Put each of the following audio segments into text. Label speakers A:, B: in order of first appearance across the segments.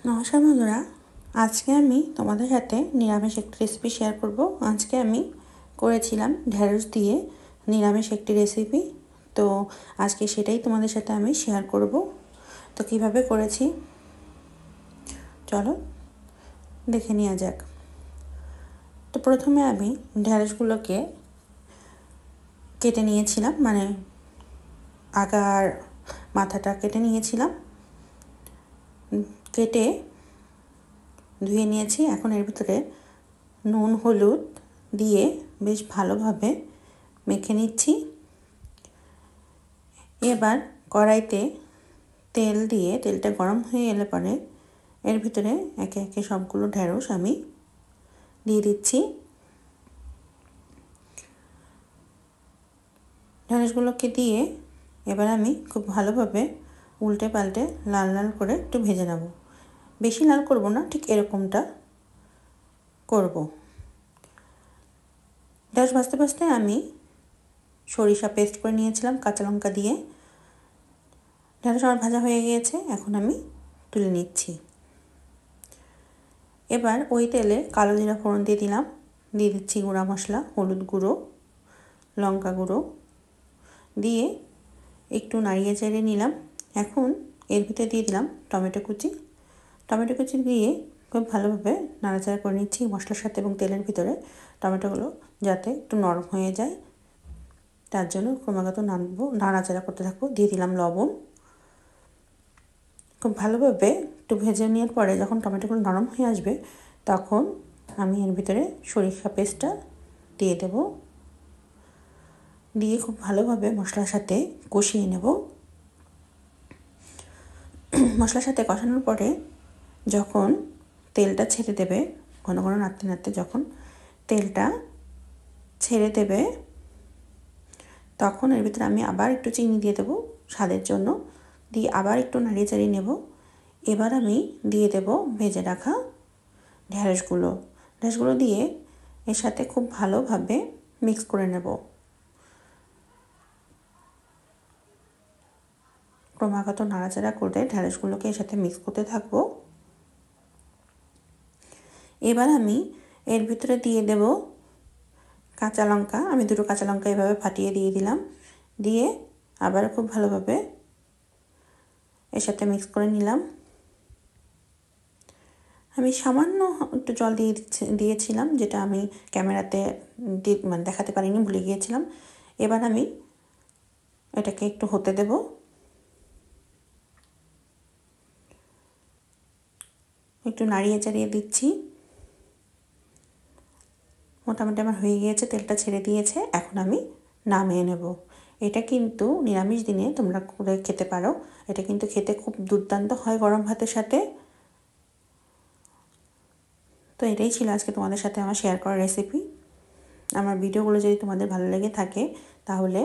A: নমস্কার বন্ধুরা, আজকে আমি তোমাদের সাথে নিরামিষ একটি রেসিপি শেয়ার করব। আজকে আমি করেছিলাম ঢেঁড়স দিয়ে নিরামিষ একটি রেসিপি। তো আজকে সেটাই তোমাদের সাথে আমি শেয়ার করব। তো কিভাবে করেছি চলো দেখে নেওয়া যাক। তো প্রথমে আমি ঢেঁড়সগুলোকে কেটে নিয়েছিলাম, মানে আগার মাথাটা কেটে নিয়েছিলাম, কেটে ধুয়ে নিয়েছি। এখন এর ভিতরে নুন হলুদ দিয়ে বেশ ভালোভাবে মেখে নিচ্ছি। এবার কড়াইতে তেল দিয়ে তেলটা গরম হয়ে এলে পরে এর ভিতরে একে একে সবগুলো ঢেঁড়স আমি দিয়ে দিচ্ছি। ঢেঁড়সগুলোকে দিয়ে এবার আমি খুব ভালোভাবে উল্টে পাল্টে লাল লাল করে একটু ভেজে নেব। বেশি লাল করব না, ঠিক এরকমটা করব। ঢেঁড়স ভাজতে ভাজতে আমি সরিষা পেস্ট করে নিয়েছিলাম কাঁচা লঙ্কা দিয়ে। ঢেঁড়স আমার ভাজা হয়ে গিয়েছে, এখন আমি তুলে নিচ্ছি। এবার ওই তেলে কালো জিরা ফোড়ন দিয়ে দিলাম, দিয়ে দিচ্ছি গুঁড়া মশলা, হলুদ গুঁড়ো, লঙ্কা গুঁড়ো দিয়ে একটু নাড়িয়ে চাড়িয়ে নিলাম। এখন এর ভিতরে দিয়ে দিলাম টমেটো কুচি দিয়ে খুব ভালোভাবে নাড়াচাড়া করে নিচ্ছি মশলার সাথে এবং তেলের ভিতরে। টমেটোগুলো যাতে একটু নরম হয়ে যায় তার জন্য ক্রমাগত নাড়াচাড়া করতে থাকবো। দিয়ে দিলাম লবণ। খুব ভালোভাবে একটু ভেজে নেওয়ার পরে যখন টমেটোগুলো নরম হয়ে আসবে তখন আমি এর ভিতরে সরিষা পেস্টটা দিয়ে দেব। দিয়ে খুব ভালোভাবে মশলার সাথে কষিয়ে নেব। মশলার সাথে কষানোর পরে যখন তেলটা ছেড়ে দেবে, ঘন ঘন নাড়তে নাড়তে যখন তেলটা ছেড়ে দেবে তখন এর ভিতরে আমি আবার একটু চিনি দিয়ে দেবো স্বাদের জন্য, দিয়ে আবার একটু নাড়িয়ে চাড়িয়ে নেব। এবার আমি দিয়ে দেব ভেজে রাখা ঢেঁড়সগুলো দিয়ে এর সাথে খুব ভালোভাবে মিক্স করে নেব। ক্রমাগত নাড়াচাড়া করে ঢেঁড়সগুলোকে এর সাথে মিক্স করতে থাকবো। এবার আমি এর ভিতরে দিয়ে দেব কাঁচা লঙ্কা। আমি দুটো কাঁচা লঙ্কা এভাবে ফাটিয়ে দিয়ে দিলাম, দিয়ে আবার খুব ভালোভাবে এর সাথে মিক্স করে নিলাম। আমি সামান্য একটু জল দিয়েছিলাম, যেটা আমি ক্যামেরাতে মানে দেখাতে পারিনি, ভুলে গিয়েছিলাম। এবার আমি এটাকে একটু হতে দেব। একটু নাড়িয়ে চাড়িয়ে দিচ্ছি। মোটামুটি আমার হয়ে গিয়েছে, তেলটা ছেড়ে দিয়েছে। এখন আমি নামিয়ে নেব। এটা কিন্তু নিরামিষ দিনে তোমরা করে খেতে পারো। এটা কিন্তু খেতে খুব দুর্দান্ত হয় গরম ভাতের সাথে। তো এটাই ছিল আজকে তোমাদের সাথে আমার শেয়ার করা রেসিপি। আমার ভিডিওগুলো যদি তোমাদের ভালো লেগে থাকে তাহলে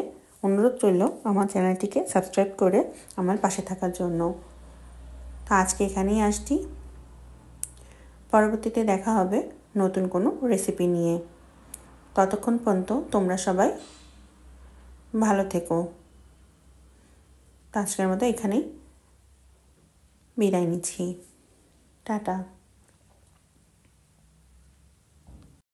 A: অনুরোধ রইল আমার চ্যানেলটিকে সাবস্ক্রাইব করে আমার পাশে থাকার জন্য। তো আজকে এখানেই আসছি, পরবর্তীতে দেখা হবে নতুন কোনো রেসিপি নিয়ে। ততক্ষণ পর্যন্ত তোমরা সবাই ভালো থেকো। তো আজকের মতো এখানেই বিদায় নিচ্ছি। টাটা।